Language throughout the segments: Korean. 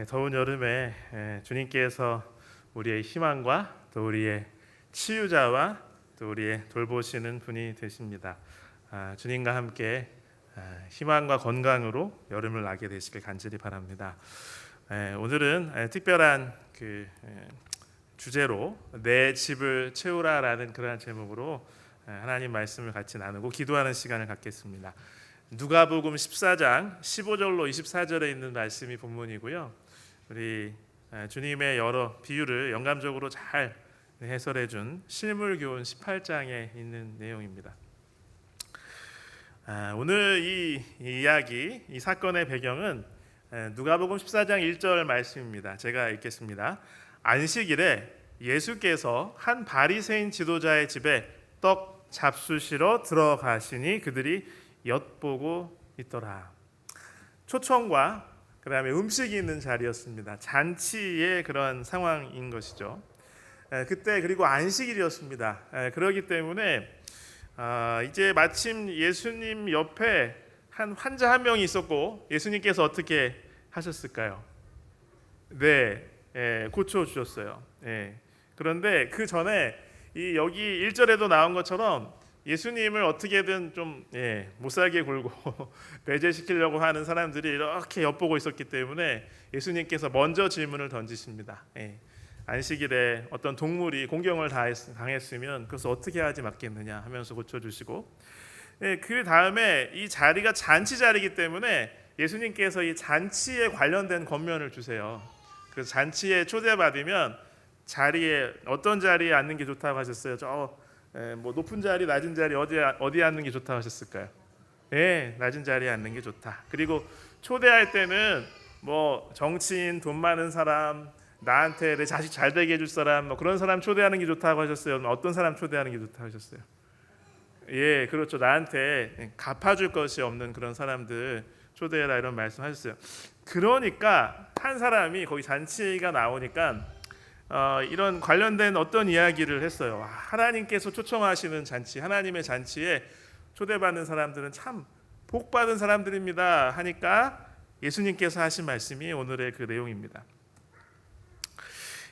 더운 여름에 주님께서 우리의 희망과 또 우리의 치유자와 또 우리의 돌보시는 분이 되십니다. 주님과 함께 희망과 건강으로 여름을 나게 되시길 간절히 바랍니다. 오늘은 특별한 주제로 내 집을 채우라라는 그러한 제목으로 하나님 말씀을 같이 나누고 기도하는 시간을 갖겠습니다. 누가복음 14장 15절로 24절에 있는 말씀이 본문이고요. 우리 주님의 여러 비유를 영감적으로 잘 해설해 준 실물교훈 18장에 있는 내용입니다. 오늘 이 이야기, 이 사건의 배경은 누가복음 14장 1절 말씀입니다. 제가 읽겠습니다. 안식일에 예수께서 한 바리새인 지도자의 집에 떡 잡수시러 들어가시니 그들이 엿보고 있더라. 초청과 그다음에 음식이 있는 자리였습니다. 잔치의 그런 상황인 것이죠. 그때 그리고 안식일이었습니다. 그렇기 때문에 이제 마침 예수님 옆에 한 환자 한 명이 있었고 예수님께서 어떻게 하셨을까요? 네, 고쳐 주셨어요. 그런데 그 전에 여기 1절에도 나온 것처럼 예수님을 어떻게든 좀 못살게 굴고 배제시키려고 하는 사람들이 이렇게 엿보고 있었기 때문에 예수님께서 먼저 질문을 던지십니다. 안식일에 어떤 동물이 공경을 당했으면 그것을 어떻게 하지 맞겠느냐 하면서 고쳐주시고, 그 다음에 이 자리가 잔치 자리이기 때문에 예수님께서 이 잔치에 관련된 권면을 주세요. 그 잔치에 초대받으면 자리에 어떤 자리에 앉는 게 좋다고 하셨어요? 뭐 높은 자리, 낮은 자리 어디에 앉는 게 좋다고 하셨을까요? 낮은 자리에 앉는 게 좋다. 그리고 초대할 때는 뭐 정치인, 돈 많은 사람, 나한테 내 자식 잘 되게 해줄 사람, 뭐 그런 사람 초대하는 게 좋다고 하셨어요? 어떤 사람 초대하는 게 좋다고 하셨어요? 그렇죠. 나한테 갚아줄 것이 없는 그런 사람들 초대해라 이런 말씀하셨어요. 그러니까 한 사람이 거기 잔치가 나오니까 이런 관련된 어떤 이야기를 했어요. 하나님께서 초청하시는 잔치, 하나님의 잔치에 초대받는 사람들은 참 복받은 사람들입니다 하니까 예수님께서 하신 말씀이 오늘의 그 내용입니다.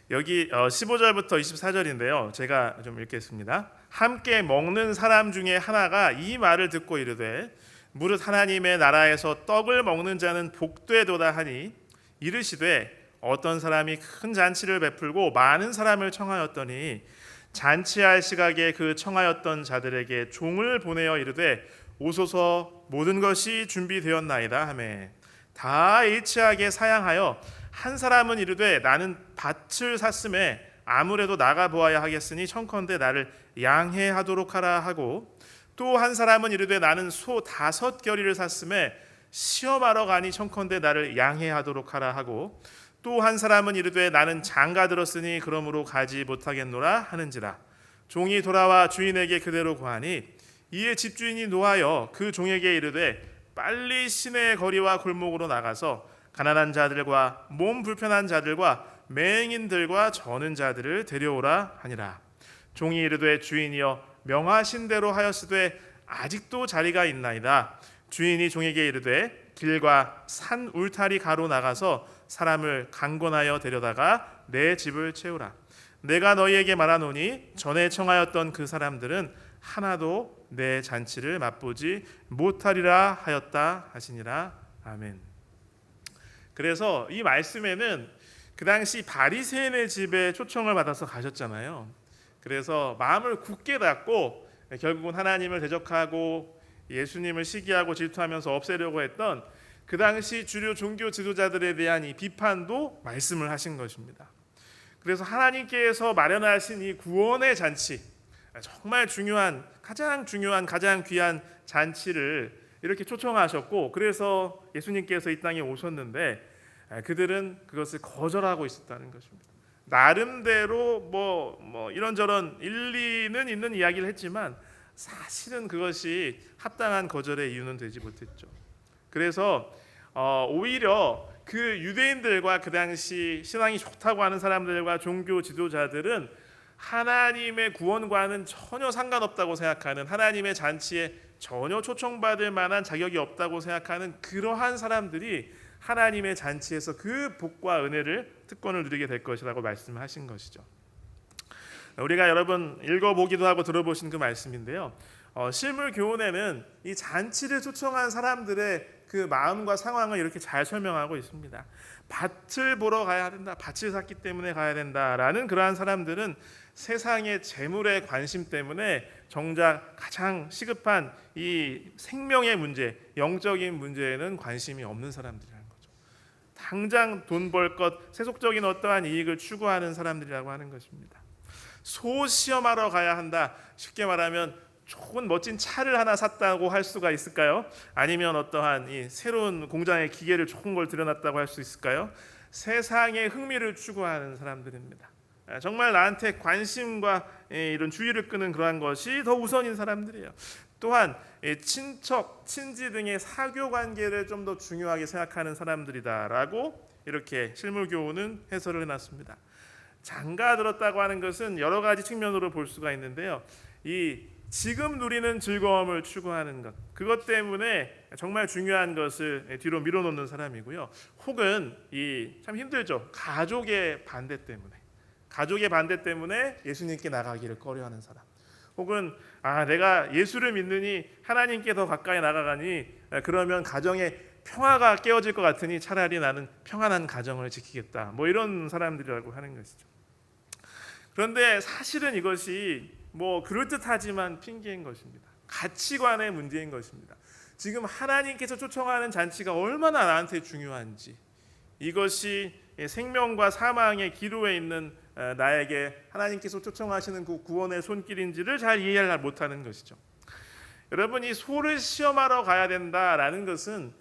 여기 15절부터 24절인데요. 제가 좀 읽겠습니다. 함께 먹는 사람 중에 하나가 이 말을 듣고 이르되 무릇 하나님의 나라에서 떡을 먹는 자는 복되도다 하니 이르시되 어떤 사람이 큰 잔치를 베풀고 많은 사람을 청하였더니 잔치할 시각에 그 청하였던 자들에게 종을 보내어 이르되 오소서 모든 것이 준비되었나이다 하매 다 일치하게 사양하여 한 사람은 이르되 나는 밭을 샀음에 아무래도 나가 보아야 하겠으니 청컨대 나를 양해하도록 하라 하고 또 한 사람은 이르되 나는 소 5겨리를 샀음에 시험하러 가니 청컨대 나를 양해하도록 하라 하고 또 한 사람은 이르되 나는 장가 들었으니 그러므로 가지 못하겠노라 하는지라. 종이 돌아와 주인에게 그대로 고하니 이에 집주인이 노하여 그 종에게 이르되 빨리 시내 거리와 골목으로 나가서 가난한 자들과 몸 불편한 자들과 맹인들과 저는 자들을 데려오라 하니라. 종이 이르되 주인이여 명하신 대로 하였으되 아직도 자리가 있나이다. 주인이 종에게 이르되 길과 산 울타리 가로 나가서 사람을 강권하여 데려다가 내 집을 채우라. 내가 너희에게 말하노니 전에 청하였던 그 사람들은 하나도 내 잔치를 맛보지 못하리라 하였다 하시니라. 아멘. 그래서 이 말씀에는 그 당시 바리새인의 집에 초청을 받아서 가셨잖아요. 그래서 마음을 굳게 닫고 결국은 하나님을 대적하고 예수님을 시기하고 질투하면서 없애려고 했던 그 당시 주류 종교 지도자들에 대한 이 비판도 말씀을 하신 것입니다. 그래서 하나님께서 마련하신 이 구원의 잔치, 정말 중요한, 가장 귀한 잔치를 이렇게 초청하셨고, 그래서 예수님께서 이 땅에 오셨는데 그들은 그것을 거절하고 있었다는 것입니다. 나름대로 뭐 이런저런 일리는 있는 이야기를 했지만 사실은 그것이 합당한 거절의 이유는 되지 못했죠. 그래서 오히려 그 유대인들과 그 당시 신앙이 좋다고 하는 사람들과 종교 지도자들은 하나님의 구원과는 전혀 상관없다고 생각하는, 하나님의 잔치에 전혀 초청받을 만한 자격이 없다고 생각하는 그러한 사람들이 하나님의 잔치에서 그 복과 은혜를 특권을 누리게 될 것이라고 말씀하신 것이죠. 우리가 여러분 읽어보기도 하고 들어보신 그 말씀인데요. 실물 교훈에는 이 잔치를 초청한 사람들의 그 마음과 상황을 이렇게 잘 설명하고 있습니다. 밭을 보러 가야 된다, 밭을 샀기 때문에 가야 된다라는 그러한 사람들은 세상의 재물의 관심 때문에 정작 가장 시급한 이 생명의 문제, 영적인 문제에는 관심이 없는 사람들이라는 거죠. 당장 돈 벌 것, 세속적인 어떠한 이익을 추구하는 사람들이라고 하는 것입니다. 소 시험하러 가야 한다. 쉽게 말하면 좋은 멋진 차를 하나 샀다고 할 수가 있을까요? 아니면 어떠한 이 새로운 공장의 기계를 좋은 걸 들여놨다고 할 수 있을까요? 세상의 흥미를 추구하는 사람들입니다. 정말 나한테 관심과 이런 주의를 끄는 그러한 것이 더 우선인 사람들이에요. 또한 친척, 친지 등의 사교 관계를 좀 더 중요하게 생각하는 사람들이다라고 이렇게 실물교훈은 해설을 해놨습니다. 장가 들었다고 하는 것은 여러 가지 측면으로 볼 수가 있는데요. 이 지금 누리는 즐거움을 추구하는 것, 그것 때문에 정말 중요한 것을 뒤로 밀어놓는 사람이고요. 혹은 이 참 힘들죠. 가족의 반대 때문에 예수님께 나가기를 꺼려하는 사람. 혹은 내가 예수를 믿느니 하나님께 더 가까이 나가가니 그러면 가정에 평화가 깨어질 것 같으니 차라리 나는 평안한 가정을 지키겠다. 뭐 이런 사람들이라고 하는 것이죠. 그런데 사실은 이것이 그럴듯하지만 핑계인 것입니다. 가치관의 문제인 것입니다. 지금 하나님께서 초청하는 잔치가 얼마나 나한테 중요한지, 이것이 생명과 사망의 기로에 있는 나에게 하나님께서 초청하시는 그 구원의 손길인지를 잘 이해를 못하는 것이죠. 여러분, 이 소를 시험하러 가야 된다라는 것은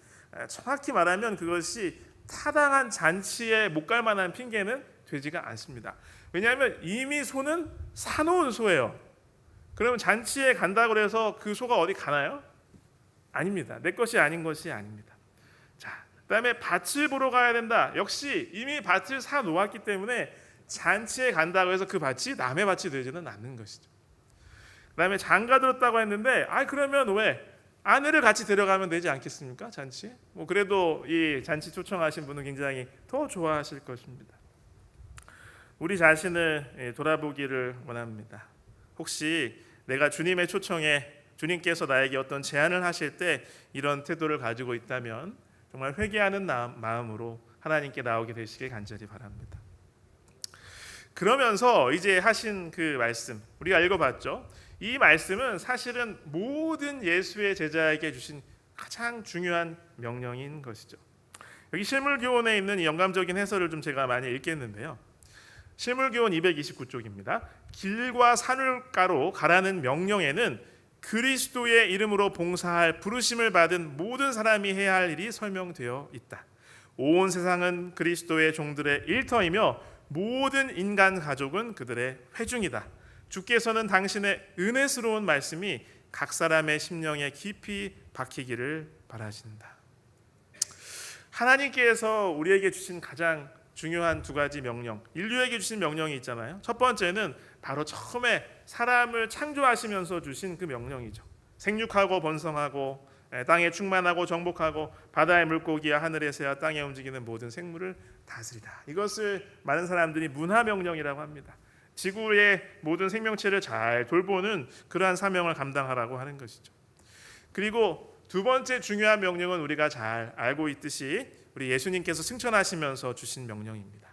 정확히 말하면 그것이 타당한 잔치에 못 갈 만한 핑계는 되지가 않습니다. 왜냐하면 이미 소는 사놓은 소예요. 그러면 잔치에 간다고 해서 그 소가 어디 가나요? 아닙니다. 내 것이 아닌 것이 아닙니다. 자, 그다음에 밭을 보러 가야 된다. 역시 이미 밭을 사 놓았기 때문에 잔치에 간다고 해서 그 밭이 남의 밭이 되지는 않는 것이죠. 그다음에 장가 들었다고 했는데 그러면 왜 아내를 같이 데려가면 되지 않겠습니까? 잔치에. 그래도 이 잔치 초청하신 분은 굉장히 더 좋아하실 것입니다. 우리 자신을 돌아보기를 원합니다. 혹시 내가 주님의 초청에 주님께서 나에게 어떤 제안을 하실 때 이런 태도를 가지고 있다면 정말 회개하는 마음으로 하나님께 나오게 되시길 간절히 바랍니다. 그러면서 이제 하신 그 말씀 우리가 읽어봤죠. 이 말씀은 사실은 모든 예수의 제자에게 주신 가장 중요한 명령인 것이죠. 여기 실물교훈에 있는 이 영감적인 해설을 좀 제가 많이 읽겠는데요. 실물교훈 229쪽입니다. 길과 산울가로 가라는 명령에는 그리스도의 이름으로 봉사할 부르심을 받은 모든 사람이 해야 할 일이 설명되어 있다. 온 세상은 그리스도의 종들의 일터이며 모든 인간 가족은 그들의 회중이다. 주께서는 당신의 은혜스러운 말씀이 각 사람의 심령에 깊이 박히기를 바라신다. 하나님께서 우리에게 주신 가장 중요한 두 가지 명령, 인류에게 주신 명령이 있잖아요. 첫 번째는 바로 처음에 사람을 창조하시면서 주신 그 명령이죠. 생육하고 번성하고 땅에 충만하고 정복하고 바다의 물고기와 하늘의 새와 땅에 움직이는 모든 생물을 다스리라. 이것을 많은 사람들이 문화명령이라고 합니다. 지구의 모든 생명체를 잘 돌보는 그러한 사명을 감당하라고 하는 것이죠. 그리고 두 번째 중요한 명령은 우리가 잘 알고 있듯이 우리 예수님께서 승천하시면서 주신 명령입니다.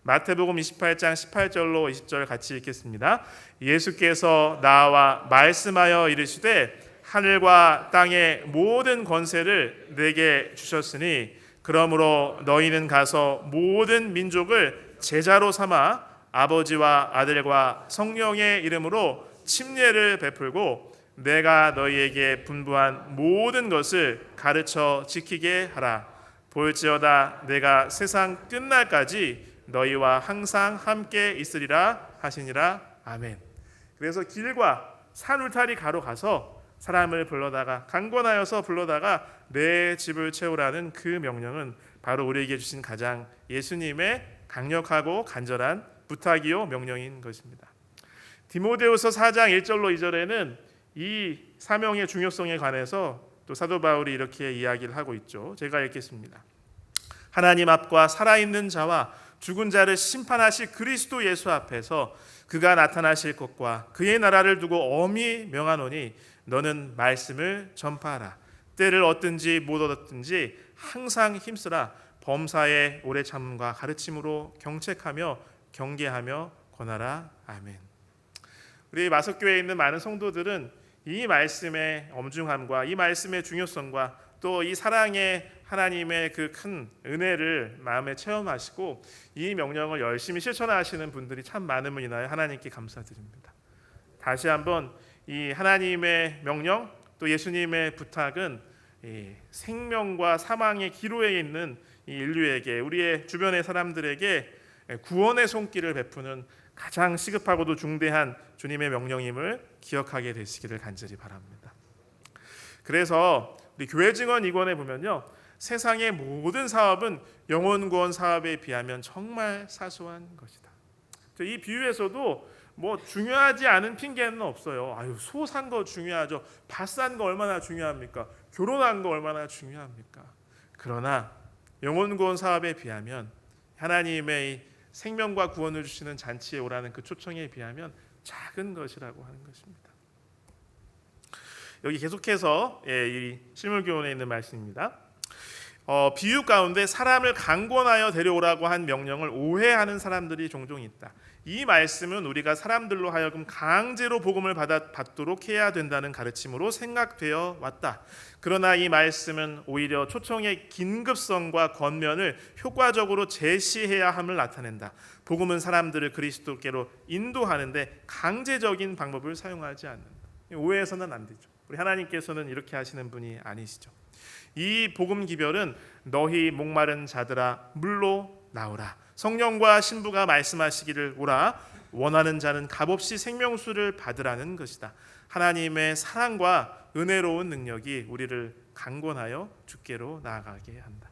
마태복음 28장 18절로 20절 같이 읽겠습니다. 예수께서 나와 말씀하여 이르시되 하늘과 땅의 모든 권세를 내게 주셨으니 그러므로 너희는 가서 모든 민족을 제자로 삼아 아버지와 아들과 성령의 이름으로 침례를 베풀고 내가 너희에게 분부한 모든 것을 가르쳐 지키게 하라. 볼지어다 내가 세상 끝날까지 너희와 항상 함께 있으리라 하시니라. 아멘. 그래서 길과 산 울타리 가로 가서 사람을 불러다가 강권하여서 불러다가 내 집을 채우라는 그 명령은 바로 우리에게 주신 가장 예수님의 강력하고 간절한 부탁이요 명령인 것입니다. 디모데후서 4장 1절로 2절에는 이 사명의 중요성에 관해서 또 사도 바울이 이렇게 이야기를 하고 있죠. 제가 읽겠습니다. 하나님 앞과 살아있는 자와 죽은 자를 심판하실 그리스도 예수 앞에서 그가 나타나실 것과 그의 나라를 두고 엄히 명하노니 너는 말씀을 전파하라. 때를 얻든지 못 얻든지 항상 힘쓰라. 범사의 오래 참음과 가르침으로 경책하며 경계하며 권하라. 아멘. 우리 마석교회에 있는 많은 성도들은 이 말씀의 엄중함과 이 말씀의 중요성과 또 이 사랑의 하나님의 그 큰 은혜를 마음에 체험하시고 이 명령을 열심히 실천하시는 분들이 참 많음을 인하여 하나님께 감사드립니다. 다시 한번 이 하나님의 명령 또 예수님의 부탁은 이 생명과 사망의 기로에 있는 이 인류에게, 우리의 주변의 사람들에게 구원의 손길을 베푸는 가장 시급하고도 중대한 주님의 명령임을 기억하게 되시기를 간절히 바랍니다. 그래서 우리 교회 증언 이권에 보면요, 세상의 모든 사업은 영혼 구원 사업에 비하면 정말 사소한 것이다. 이 비유에서도 뭐 중요하지 않은 핑계는 없어요. 아유, 소 산 거 중요하죠. 밭 산 거 얼마나 중요합니까? 결혼한 거 얼마나 중요합니까? 그러나 영혼 구원 사업에 비하면, 하나님의 생명과 구원을 주시는 잔치에 오라는 그 초청에 비하면 작은 것이라고 하는 것입니다. 여기 계속해서 이 실물교훈에 있는 말씀입니다. 비유 가운데 사람을 강권하여 데려오라고 한 명령을 오해하는 사람들이 종종 있다. 이 말씀은 우리가 사람들로 하여금 강제로 복음을 받도록 해야 된다는 가르침으로 생각되어 왔다. 그러나 이 말씀은 오히려 초청의 긴급성과 권면을 효과적으로 제시해야 함을 나타낸다. 복음은 사람들을 그리스도께로 인도하는데 강제적인 방법을 사용하지 않는다. 오해해서는 안 되죠. 우리 하나님께서는 이렇게 하시는 분이 아니시죠. 이 복음 기별은 너희 목마른 자들아 물로 나오라. 성령과 신부가 말씀하시기를 오라. 원하는 자는 값없이 생명수를 받으라는 것이다. 하나님의 사랑과 은혜로운 능력이 우리를 강권하여 주께로 나아가게 한다.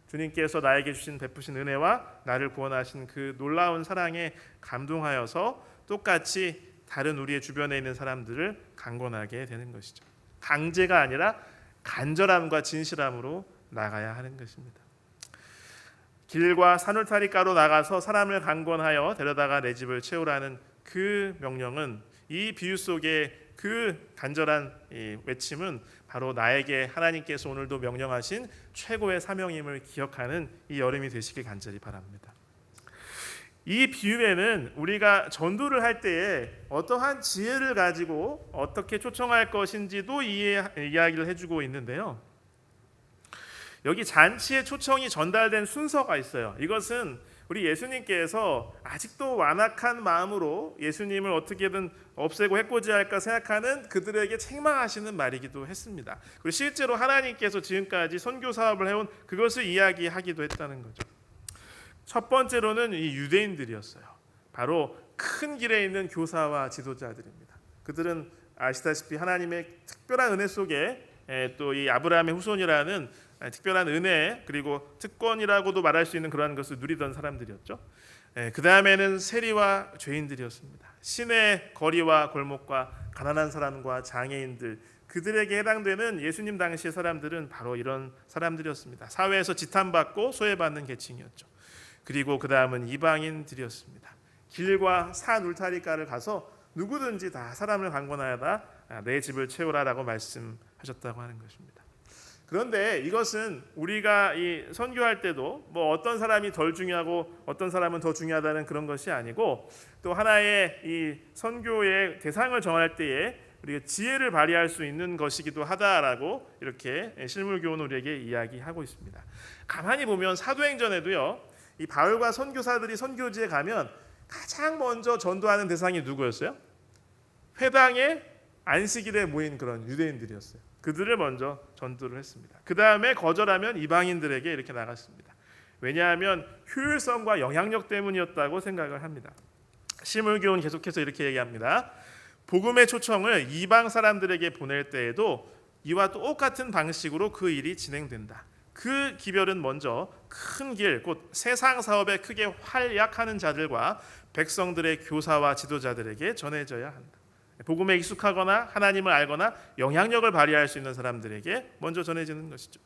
주님께서 나에게 주신 베푸신 은혜와 나를 구원하신 그 놀라운 사랑에 감동하여서 똑같이 다른 우리의 주변에 있는 사람들을 강권하게 되는 것이죠. 강제가 아니라 간절함과 진실함으로 나가야 하는 것입니다. 길과 산울타리가로 나가서 사람을 강권하여 데려다가 내 집을 채우라는 그 명령은, 이 비유 속의 그 간절한 외침은 바로 나에게 하나님께서 오늘도 명령하신 최고의 사명임을 기억하는 이 여름이 되시길 간절히 바랍니다. 이 비유에는 우리가 전도를 할 때에 어떠한 지혜를 가지고 어떻게 초청할 것인지도 이야기를 해주고 있는데요. 여기 잔치의 초청이 전달된 순서가 있어요. 이것은 우리 예수님께서 아직도 완악한 마음으로 예수님을 어떻게든 없애고 해코지할까 생각하는 그들에게 책망하시는 말이기도 했습니다. 그리고 실제로 하나님께서 지금까지 선교 사업을 해온 그것을 이야기하기도 했다는 거죠. 첫 번째로는 이 유대인들이었어요. 바로 큰 길에 있는 교사와 지도자들입니다. 그들은 아시다시피 하나님의 특별한 은혜 속에 또 이 아브라함의 후손이라는 특별한 은혜 그리고 특권이라고도 말할 수 있는 그러한 것을 누리던 사람들이었죠. 그 다음에는 세리와 죄인들이었습니다. 시내 거리와 골목과 가난한 사람과 장애인들, 그들에게 해당되는 예수님 당시의 사람들은 바로 이런 사람들이었습니다. 사회에서 지탄받고 소외받는 계층이었죠. 그리고 그 다음은 이방인들이었습니다. 길과 산 울타리가를 가서 누구든지 다 사람을 강권하여다 내 집을 채우라라고 말씀하셨다고 하는 것입니다. 그런데 이것은 우리가 이 선교할 때도 뭐 어떤 사람이 덜 중요하고 어떤 사람은 더 중요하다는 그런 것이 아니고, 또 하나의 이 선교의 대상을 정할 때에 우리가 지혜를 발휘할 수 있는 것이기도 하다라고 이렇게 실물교훈 우리에게 이야기하고 있습니다. 가만히 보면 사도행전에도요, 이 바울과 선교사들이 선교지에 가면 가장 먼저 전도하는 대상이 누구였어요? 회당에 안식일에 모인 그런 유대인들이었어요. 그들을 먼저 전도를 했습니다. 그 다음에 거절하면 이방인들에게 이렇게 나갔습니다. 왜냐하면 효율성과 영향력 때문이었다고 생각을 합니다. 실물교훈 계속해서 이렇게 얘기합니다. 복음의 초청을 이방 사람들에게 보낼 때에도 이와 똑같은 방식으로 그 일이 진행된다. 그 기별은 먼저 큰 길, 곧 세상 사업에 크게 활약하는 자들과 백성들의 교사와 지도자들에게 전해져야 한다. 복음에 익숙하거나 하나님을 알거나 영향력을 발휘할 수 있는 사람들에게 먼저 전해지는 것이죠.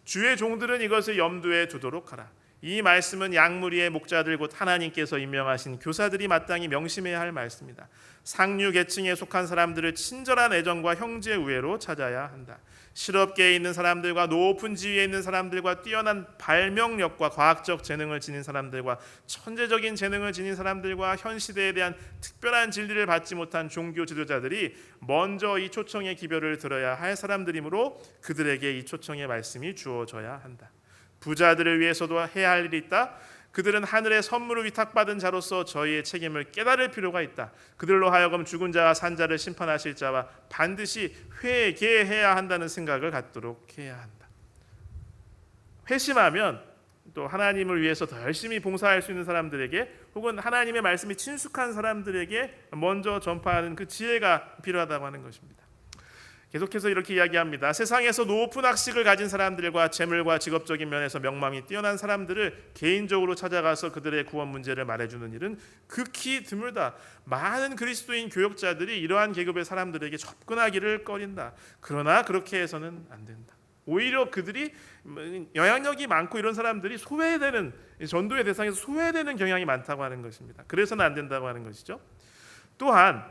주의 종들은 이것을 염두에 두도록 하라. 이 말씀은 양무리의 목자들 곧 하나님께서 임명하신 교사들이 마땅히 명심해야 할 말씀이다. 상류 계층에 속한 사람들을 친절한 애정과 형제 우애로 찾아야 한다. 실업계에 있는 사람들과 높은 지위에 있는 사람들과 뛰어난 발명력과 과학적 재능을 지닌 사람들과 천재적인 재능을 지닌 사람들과 현 시대에 대한 특별한 진리를 받지 못한 종교 지도자들이 먼저 이 초청의 기별을 들어야 할 사람들이므로 그들에게 이 초청의 말씀이 주어져야 한다. 부자들을 위해서도 해야 할 일이 있다. 그들은 하늘의 선물을 위탁받은 자로서 저희의 책임을 깨달을 필요가 있다. 그들로 하여금 죽은 자와 산 자를 심판하실 자와 반드시 회개해야 한다는 생각을 갖도록 해야 한다. 회심하면 또 하나님을 위해서 더 열심히 봉사할 수 있는 사람들에게 혹은 하나님의 말씀이 친숙한 사람들에게 먼저 전파하는 그 지혜가 필요하다고 하는 것입니다. 계속해서 이렇게 이야기합니다. 세상에서 높은 학식을 가진 사람들과 재물과 직업적인 면에서 명망이 뛰어난 사람들을 개인적으로 찾아가서 그들의 구원 문제를 말해주는 일은 극히 드물다. 많은 그리스도인 교역자들이 이러한 계급의 사람들에게 접근하기를 꺼린다. 그러나 그렇게 해서는 안 된다. 오히려 그들이 영향력이 많고 이런 사람들이 소외되는, 전도의 대상에서 소외되는 경향이 많다고 하는 것입니다. 그래서는 안 된다고 하는 것이죠. 또한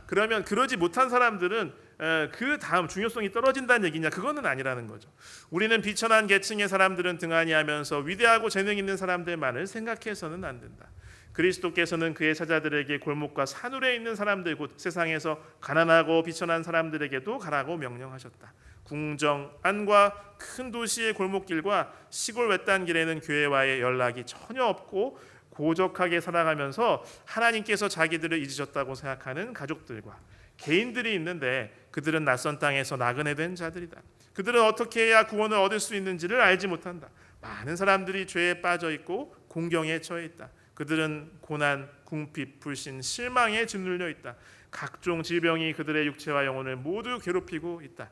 그러면 그러지 못한 사람들은 그 다음 중요성이 떨어진다는 얘기냐? 그거는 아니라는 거죠. 우리는 비천한 계층의 사람들은 등한히 하면서 위대하고 재능 있는 사람들만을 생각해서는 안 된다. 그리스도께서는 그의 사자들에게 골목과 산울에 있는 사람들 곧 세상에서 가난하고 비천한 사람들에게도 가라고 명령하셨다. 궁정 안과 큰 도시의 골목길과 시골 외딴 길에는 교회와의 연락이 전혀 없고 고적하게 살아가면서 하나님께서 자기들을 잊으셨다고 생각하는 가족들과 개인들이 있는데 그들은 낯선 땅에서 나그네 된 자들이다. 그들은 어떻게 해야 구원을 얻을 수 있는지를 알지 못한다. 많은 사람들이 죄에 빠져 있고 공경에 처해 있다. 그들은 고난, 궁핍, 불신, 실망에 짓눌려 있다. 각종 질병이 그들의 육체와 영혼을 모두 괴롭히고 있다.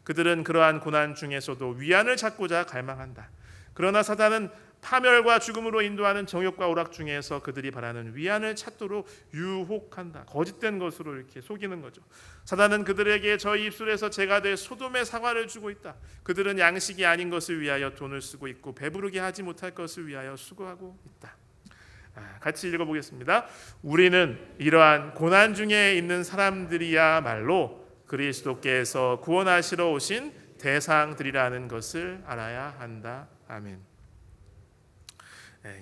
그들은 그러한 고난 중에서도 위안을 찾고자 갈망한다. 그러나 사단은 파멸과 죽음으로 인도하는 정욕과 오락 중에서 그들이 바라는 위안을 찾도록 유혹한다. 거짓된 것으로 이렇게 속이는 거죠. 사단은 그들에게 저희 입술에서 제가 될 소돔의 사과를 주고 있다. 그들은 양식이 아닌 것을 위하여 돈을 쓰고 있고 배부르게 하지 못할 것을 위하여 수고하고 있다. 같이 읽어보겠습니다. 우리는 이러한 고난 중에 있는 사람들이야말로 그리스도께서 구원하시러 오신 대상들이라는 것을 알아야 한다. 아멘.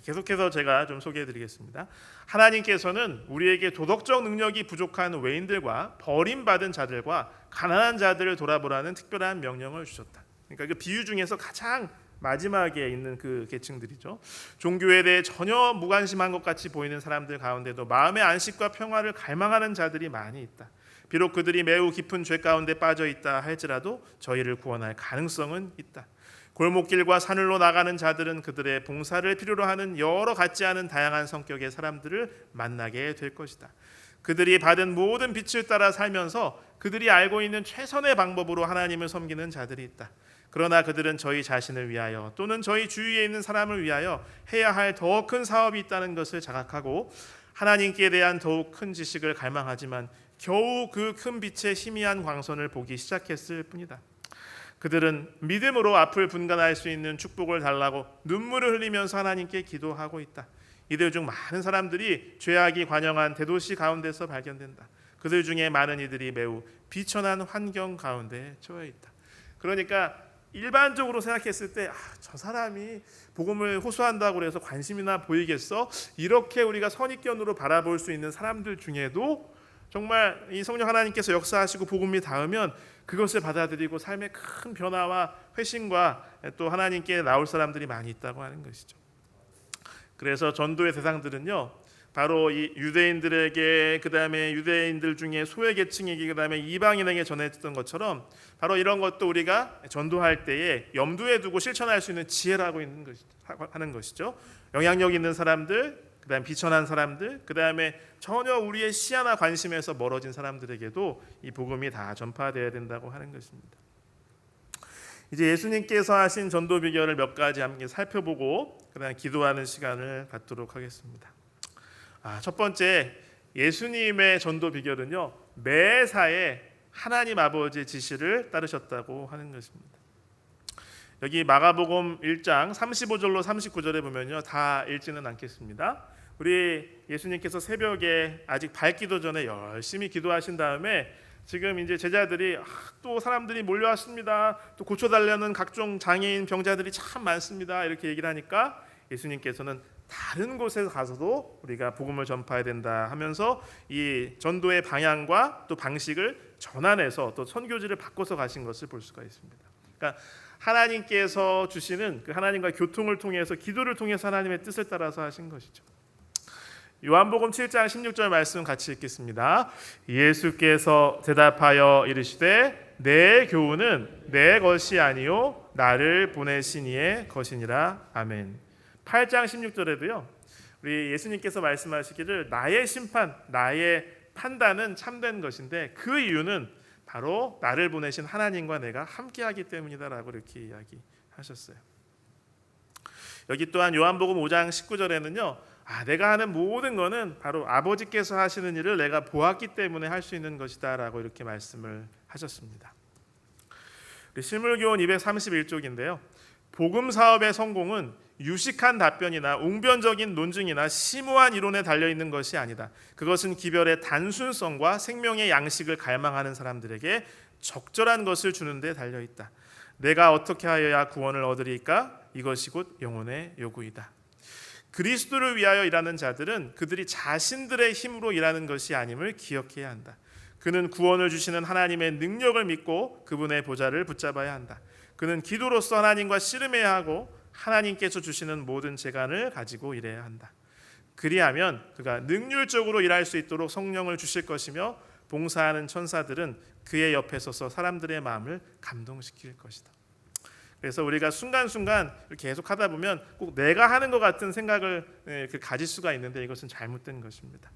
계속해서 제가 좀 소개해드리겠습니다. 하나님께서는 우리에게 도덕적 능력이 부족한 외인들과 버림받은 자들과 가난한 자들을 돌아보라는 특별한 명령을 주셨다. 그러니까 그 비유 중에서 가장 마지막에 있는 그 계층들이죠. 종교에 대해 전혀 무관심한 것 같이 보이는 사람들 가운데도 마음의 안식과 평화를 갈망하는 자들이 많이 있다. 비록 그들이 매우 깊은 죄 가운데 빠져 있다 할지라도 저희를 구원할 가능성은 있다. 골목길과 산을로 나가는 자들은 그들의 봉사를 필요로 하는 여러 같지 않은 다양한 성격의 사람들을 만나게 될 것이다. 그들이 받은 모든 빛을 따라 살면서 그들이 알고 있는 최선의 방법으로 하나님을 섬기는 자들이 있다. 그러나 그들은 저희 자신을 위하여 또는 저희 주위에 있는 사람을 위하여 해야 할 더 큰 사업이 있다는 것을 자각하고 하나님께 대한 더욱 큰 지식을 갈망하지만 겨우 그 큰 빛의 희미한 광선을 보기 시작했을 뿐이다. 그들은 믿음으로 앞을 분간할 수 있는 축복을 달라고 눈물을 흘리면서 하나님께 기도하고 있다. 이들 중 많은 사람들이 죄악이 관영한 대도시 가운데서 발견된다. 그들 중에 많은 이들이 매우 비천한 환경 가운데 처해 있다. 그러니까 일반적으로 생각했을 때 저 사람이 복음을 호소한다고 해서 관심이나 보이겠어? 이렇게 우리가 선입견으로 바라볼 수 있는 사람들 중에도 정말 이 성령 하나님께서 역사하시고 복음이 닿으면 그것을 받아들이고 삶의 큰 변화와 회심과 또 하나님께 나올 사람들이 많이 있다고 하는 것이죠. 그래서 전도의 대상들은요, 바로 이 유대인들에게, 그다음에 유대인들 중에 소외 계층에게, 그다음에 이방인에게 전해졌던 것처럼 바로 이런 것도 우리가 전도할 때에 염두에 두고 실천할 수 있는 지혜라고 하는 것이죠. 영향력 있는 사람들, 그다음 비천한 사람들, 그다음에 전혀 우리의 시야나 관심에서 멀어진 사람들에게도 이 복음이 다 전파되어야 된다고 하는 것입니다. 이제 예수님께서 하신 전도 비결을 몇 가지 함께 살펴보고 그다음 기도하는 시간을 갖도록 하겠습니다. 첫 번째, 예수님의 전도 비결은요, 매사에 하나님 아버지의 지시를 따르셨다고 하는 것입니다. 여기 마가복음 1장 35절로 39절에 보면요, 다 읽지는 않겠습니다. 우리 예수님께서 새벽에 아직 밝기도 전에 열심히 기도하신 다음에 지금 이제 제자들이 또 사람들이 몰려왔습니다. 또 고쳐달라는 각종 장애인 병자들이 참 많습니다. 이렇게 얘기를 하니까 예수님께서는 다른 곳에 가서도 우리가 복음을 전파해야 된다 하면서 이 전도의 방향과 또 방식을 전환해서 또 선교지를 바꿔서 가신 것을 볼 수가 있습니다. 그러니까 하나님께서 주시는 그 하나님과 교통을 통해서 기도를 통해서 하나님의 뜻을 따라서 하신 것이죠. 요한복음 7장 16절 말씀 같이 읽겠습니다. 예수께서 대답하여 이르시되 내 교훈은 내 것이 아니요 나를 보내신 이의 것이니라. 아멘. 8장 16절에도요, 우리 예수님께서 말씀하시기를 나의 심판, 나의 판단은 참된 것인데 그 이유는 바로 나를 보내신 하나님과 내가 함께하기 때문이다라고 이렇게 이야기하셨어요. 여기 또한 요한복음 5장 19절에는요, 내가 하는 모든 것은 바로 아버지께서 하시는 일을 내가 보았기 때문에 할 수 있는 것이다라고 이렇게 말씀을 하셨습니다. 실물교훈 231쪽인데요. 복음 사업의 성공은 유식한 답변이나 웅변적인 논증이나 심오한 이론에 달려 있는 것이 아니다. 그것은 기별의 단순성과 생명의 양식을 갈망하는 사람들에게 적절한 것을 주는 데 달려 있다. 내가 어떻게 하여야 구원을 얻으리까? 이것이 곧 영혼의 요구이다. 그리스도를 위하여 일하는 자들은 그들이 자신들의 힘으로 일하는 것이 아님을 기억해야 한다. 그는 구원을 주시는 하나님의 능력을 믿고 그분의 보좌를 붙잡아야 한다. 그는 기도로서 하나님과 씨름해야 하고 하나님께서 주시는 모든 재간을 가지고 일해야 한다. 그리하면 그가 능률적으로 일할 수 있도록 성령을 주실 것이며 봉사하는 천사들은 그의 옆에 서서 사람들의 마음을 감동시킬 것이다. 그래서 우리가 순간순간 이렇게 계속 하다 보면 꼭 내가 하는 것 같은 생각을 가질 수가 있는데 이것은 잘못된 것입니다.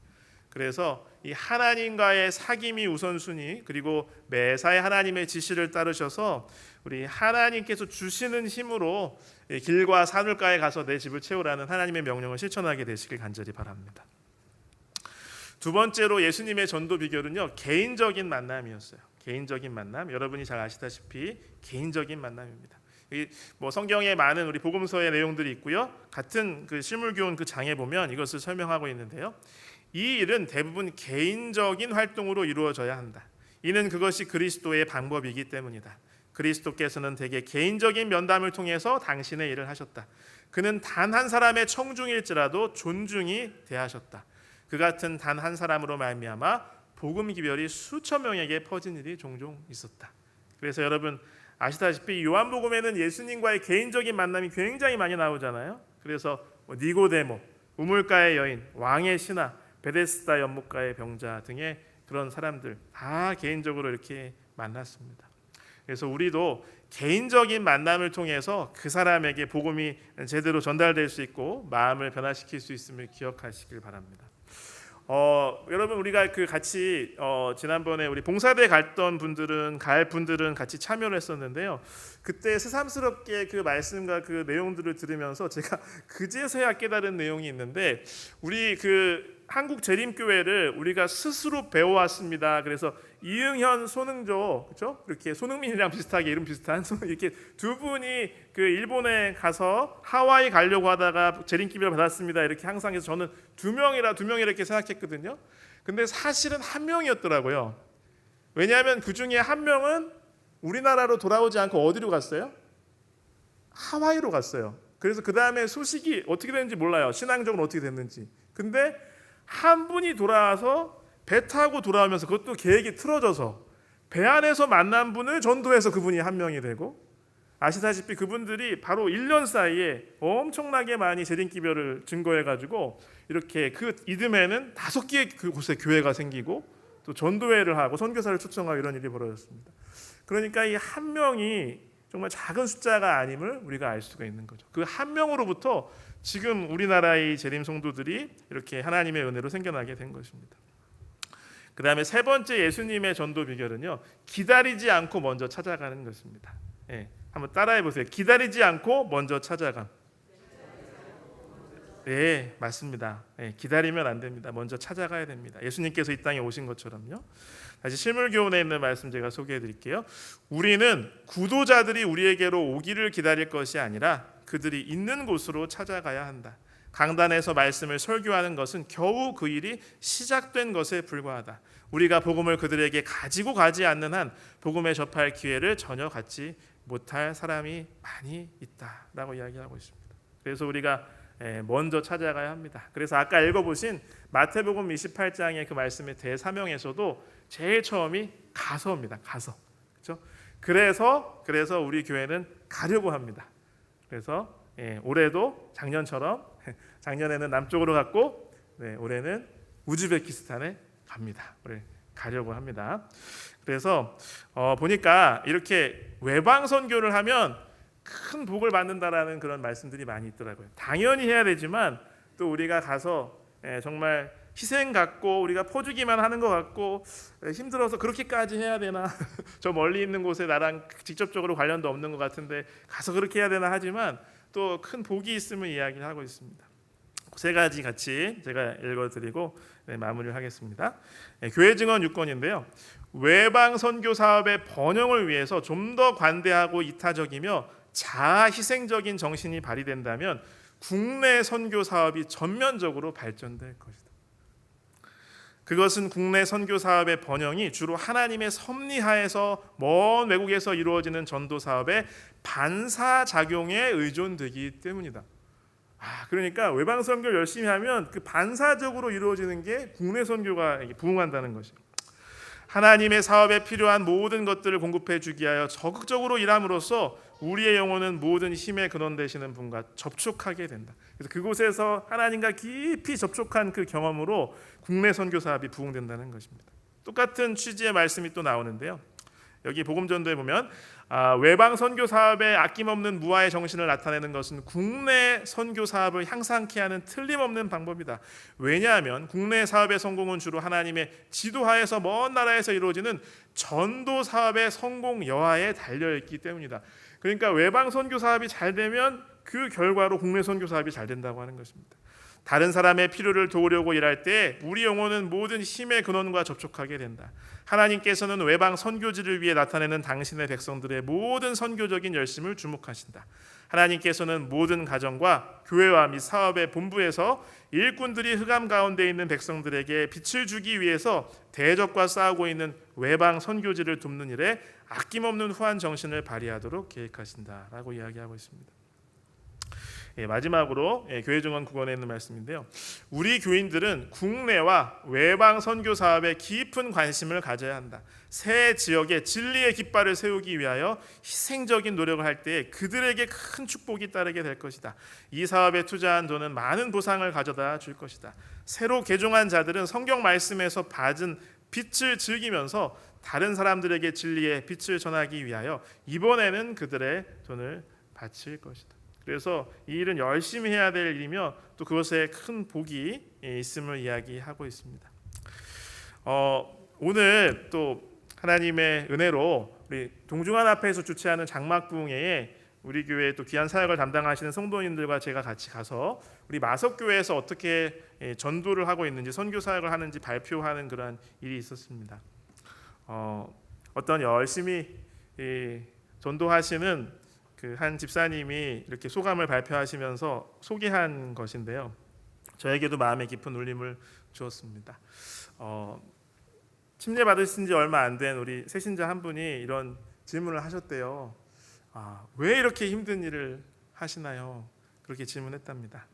그래서 이 하나님과의 사귐이 우선순위, 그리고 매사에 하나님의 지시를 따르셔서 우리 하나님께서 주시는 힘으로 길과 산울가에 가서 내 집을 채우라는 하나님의 명령을 실천하게 되시길 간절히 바랍니다. 두 번째로 예수님의 전도 비결은요, 개인적인 만남이었어요. 개인적인 만남, 여러분이 잘 아시다시피 개인적인 만남입니다. 성경에 많은 우리 복음서의 내용들이 있고요, 같은 그 실물교훈 그 장에 보면 이것을 설명하고 있는데요. 이 일은 대부분 개인적인 활동으로 이루어져야 한다. 이는 그것이 그리스도의 방법이기 때문이다. 그리스도께서는 대개 개인적인 면담을 통해서 당신의 일을 하셨다. 그는 단 한 사람의 청중일지라도 존중히 대하셨다. 그 같은 단 한 사람으로 말미암아 복음 기별이 수천 명에게 퍼진 일이 종종 있었다. 그래서 여러분 아시다시피 요한복음에는 예수님과의 개인적인 만남이 굉장히 많이 나오잖아요. 그래서 니고데모, 우물가의 여인, 왕의 신하, 베데스다 연못가의 병자 등의 그런 사람들 다 개인적으로 이렇게 만났습니다. 그래서 우리도 개인적인 만남을 통해서 그 사람에게 복음이 제대로 전달될 수 있고 마음을 변화시킬 수 있음을 기억하시길 바랍니다. 여러분 우리가 같이 지난번에 우리 봉사대 갔던 분들은 같이 참여를 했었는데요. 그때 새삼스럽게 그 말씀과 그 내용들을 들으면서 제가 그제서야 깨달은 내용이 있는데, 우리 한국 재림교회를 우리가 스스로 배워왔습니다. 그래서 이응현, 손흥조, 그렇죠? 이렇게 손흥민이랑 비슷하게 이름 비슷한 이렇게 두 분이 일본에 가서 하와이 가려고 하다가 재림기별 받았습니다. 이렇게 항상 해서 저는 두 명이라 이렇게 생각했거든요. 근데 사실은 한 명이었더라고요. 왜냐하면 그 중에 한 명은 우리나라로 돌아오지 않고 어디로 갔어요? 하와이로 갔어요. 그래서 그 다음에 소식이 어떻게 됐는지 몰라요. 신앙적으로 어떻게 됐는지. 근데 한 분이 돌아와서 배 타고 돌아오면서 그것도 계획이 틀어져서 배 안에서 만난 분을 전도해서 그분이 한 명이 되고, 아시다시피 그분들이 바로 1년 사이에 엄청나게 많이 재림기별을 증거해가지고 이렇게 그 이듬해는 5개의 그곳에 교회가 생기고 또 전도회를 하고 선교사를 초청하고 이런 일이 벌어졌습니다. 그러니까 이 한 명이 정말 작은 숫자가 아님을 우리가 알 수가 있는 거죠. 그 한 명으로부터 지금 우리나라의 재림 성도들이 이렇게 하나님의 은혜로 생겨나게 된 것입니다. 그 다음에 세 번째 예수님의 전도 비결은요, 기다리지 않고 먼저 찾아가는 것입니다. 한번 따라해 보세요. 기다리지 않고 먼저 찾아감. 네, 맞습니다. 네, 기다리면 안 됩니다. 먼저 찾아가야 됩니다. 예수님께서 이 땅에 오신 것처럼요. 다시 실물교훈에 있는 말씀 제가 소개해 드릴게요. 우리는 구도자들이 우리에게로 오기를 기다릴 것이 아니라 그들이 있는 곳으로 찾아가야 한다. 강단에서 말씀을 설교하는 것은 겨우 그 일이 시작된 것에 불과하다. 우리가 복음을 그들에게 가지고 가지 않는 한 복음에 접할 기회를 전혀 갖지 못할 사람이 많이 있다라고 이야기하고 있습니다. 그래서 우리가 먼저 찾아가야 합니다. 그래서 아까 읽어보신 마태복음 28장의 그 말씀의 대사명에서도 제일 처음이 가서입니다. 가서. 그렇죠? 그래서 우리 교회는 가려고 합니다. 그래서 올해도 작년처럼 작년에는 남쪽으로 갔고 올해는 우즈베키스탄에 갑니다. 올해 가려고 합니다. 그래서 보니까 이렇게 외방 선교를 하면 큰 복을 받는다라는 그런 말씀들이 많이 있더라고요. 당연히 해야 되지만 또 우리가 가서 정말 희생 같고 우리가 퍼주기만 하는 것 같고 힘들어서 그렇게까지 해야 되나 저 멀리 있는 곳에 나랑 직접적으로 관련도 없는 것 같은데 가서 그렇게 해야 되나 하지만 또 큰 복이 있음을 이야기를 하고 있습니다. 세 가지 같이 제가 읽어드리고 마무리를 하겠습니다. 교회 증언 6권인데요. 외방 선교 사업의 번영을 위해서 좀 더 관대하고 이타적이며 자아 희생적인 정신이 발휘된다면 국내 선교 사업이 전면적으로 발전될 것이다. 그것은 국내 선교 사업의 번영이 주로 하나님의 섭리하에서 먼 외국에서 이루어지는 전도 사업의 반사작용에 의존되기 때문이다. 그러니까 외방 선교를 열심히 하면 그 반사적으로 이루어지는 게 국내 선교가 부흥한다는 것이죠. 하나님의 사업에 필요한 모든 것들을 공급해 주기 위하여 적극적으로 일함으로써 우리의 영혼은 모든 힘의 근원 되시는 분과 접촉하게 된다. 그래서 그곳에서 하나님과 깊이 접촉한 그 경험으로 국내 선교 사업이 부흥된다는 것입니다. 똑같은 취지의 말씀이 또 나오는데요. 여기 복음전도에 보면 외방 선교 사업에 아낌없는 무아의 정신을 나타내는 것은 국내 선교 사업을 향상케 하는 틀림없는 방법이다. 왜냐하면 국내 사업의 성공은 주로 하나님의 지도하에서 먼 나라에서 이루어지는 전도 사업의 성공 여하에 달려있기 때문이다. 그러니까 외방 선교 사업이 잘 되면 그 결과로 국내 선교 사업이 잘 된다고 하는 것입니다. 다른 사람의 필요를 도우려고 일할 때 우리 영혼은 모든 힘의 근원과 접촉하게 된다. 하나님께서는 외방 선교지를 위해 나타내는 당신의 백성들의 모든 선교적인 열심을 주목하신다. 하나님께서는 모든 가정과 교회와 및 사업의 본부에서 일꾼들이 흑암 가운데 있는 백성들에게 빛을 주기 위해서 대적과 싸우고 있는 외방 선교지를 돕는 일에 아낌없는 후한 정신을 발휘하도록 계획하신다라고 이야기하고 있습니다. 마지막으로 교회 증언 9권에 있는 말씀인데요. 우리 교인들은 국내와 외방 선교 사업에 깊은 관심을 가져야 한다. 새 지역에 진리의 깃발을 세우기 위하여 희생적인 노력을 할 때 그들에게 큰 축복이 따르게 될 것이다. 이 사업에 투자한 돈은 많은 보상을 가져다 줄 것이다. 새로 개종한 자들은 성경 말씀에서 받은 빛을 즐기면서 다른 사람들에게 진리의 빛을 전하기 위하여 이번에는 그들의 돈을 바칠 것이다. 그래서 이 일은 열심히 해야 될 일이며 또 그것에 큰 복이 있음을 이야기하고 있습니다. 오늘 또 하나님의 은혜로 우리 동중한 앞에서 주최하는 장막부흥회에 우리 교회 또 귀한 사역을 담당하시는 성도님들과 제가 같이 가서 우리 마석교회에서 어떻게 전도를 하고 있는지 선교 사역을 하는지 발표하는 그런 일이 있었습니다. 어떤 열심히 전도하시는 그 한 집사님이 이렇게 소감을 발표하시면서 소개한 것인데요. 저에게도 마음에 깊은 울림을 주었습니다. 침례 받으신 지 얼마 안 된 우리 새신자 한 분이 이런 질문을 하셨대요. 왜 이렇게 힘든 일을 하시나요? 그렇게 질문했답니다.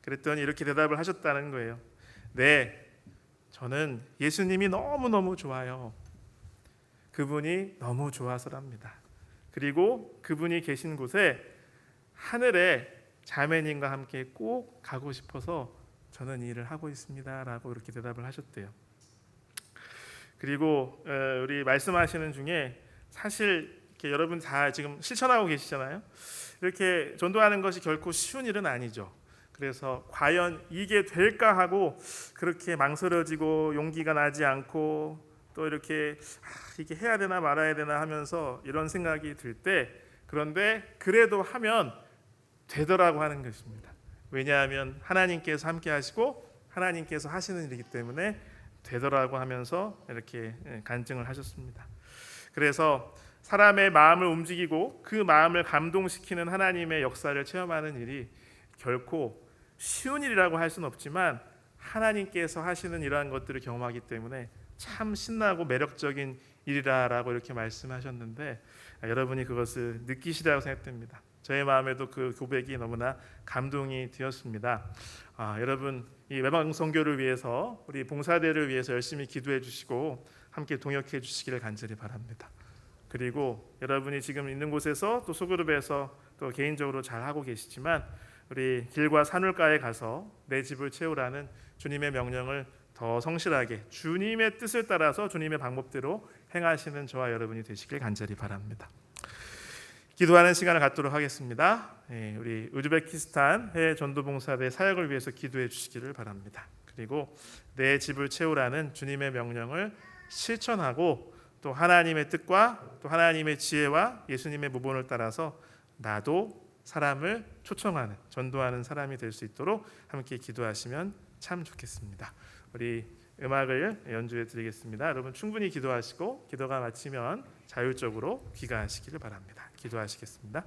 그랬더니 이렇게 대답을 하셨다는 거예요. 네, 저는 예수님이 너무너무 좋아요. 그분이 너무 좋아서랍니다. 그리고 그분이 계신 곳에 하늘에 자매님과 함께 꼭 가고 싶어서 저는 이 일을 하고 있습니다 라고 이렇게 대답을 하셨대요. 그리고 우리 말씀하시는 중에 사실 이렇게 여러분 다 지금 실천하고 계시잖아요. 이렇게 전도하는 것이 결코 쉬운 일은 아니죠. 그래서 과연 이게 될까 하고 그렇게 망설여지고 용기가 나지 않고 또 이렇게 이게 해야 되나 말아야 되나 하면서 이런 생각이 들 때 그런데 그래도 하면 되더라고 하는 것입니다. 왜냐하면 하나님께서 함께 하시고 하나님께서 하시는 일이기 때문에 되더라고 하면서 이렇게 간증을 하셨습니다. 그래서 사람의 마음을 움직이고 그 마음을 감동시키는 하나님의 역사를 체험하는 일이 결코 쉬운 일이라고 할 수는 없지만 하나님께서 하시는 이러한 것들을 경험하기 때문에 참 신나고 매력적인 일이라고 이렇게 말씀하셨는데 여러분이 그것을 느끼시라고 생각됩니다. 저의 마음에도 그 고백이 너무나 감동이 되었습니다. 여러분 이 외방 선교를 위해서 우리 봉사대를 위해서 열심히 기도해 주시고 함께 동역해 주시기를 간절히 바랍니다. 그리고 여러분이 지금 있는 곳에서 또 소그룹에서 또 개인적으로 잘 하고 계시지만 우리 길과 산울가에 가서 내 집을 채우라는 주님의 명령을 더 성실하게 주님의 뜻을 따라서 주님의 방법대로 행하시는 저와 여러분이 되시길 간절히 바랍니다. 기도하는 시간을 갖도록 하겠습니다. 우리 우즈베키스탄 해외 전도봉사대 사역을 위해서 기도해 주시기를 바랍니다. 그리고 내 집을 채우라는 주님의 명령을 실천하고 또 하나님의 뜻과 또 하나님의 지혜와 예수님의 모본을 따라서 나도 사람을 초청하는 전도하는 사람이 될 수 있도록 함께 기도하시면 참 좋겠습니다. 우리 음악을 연주해 드리겠습니다. 여러분 충분히 기도하시고 기도가 마치면 자율적으로 귀가하시기를 바랍니다. 기도하시겠습니다.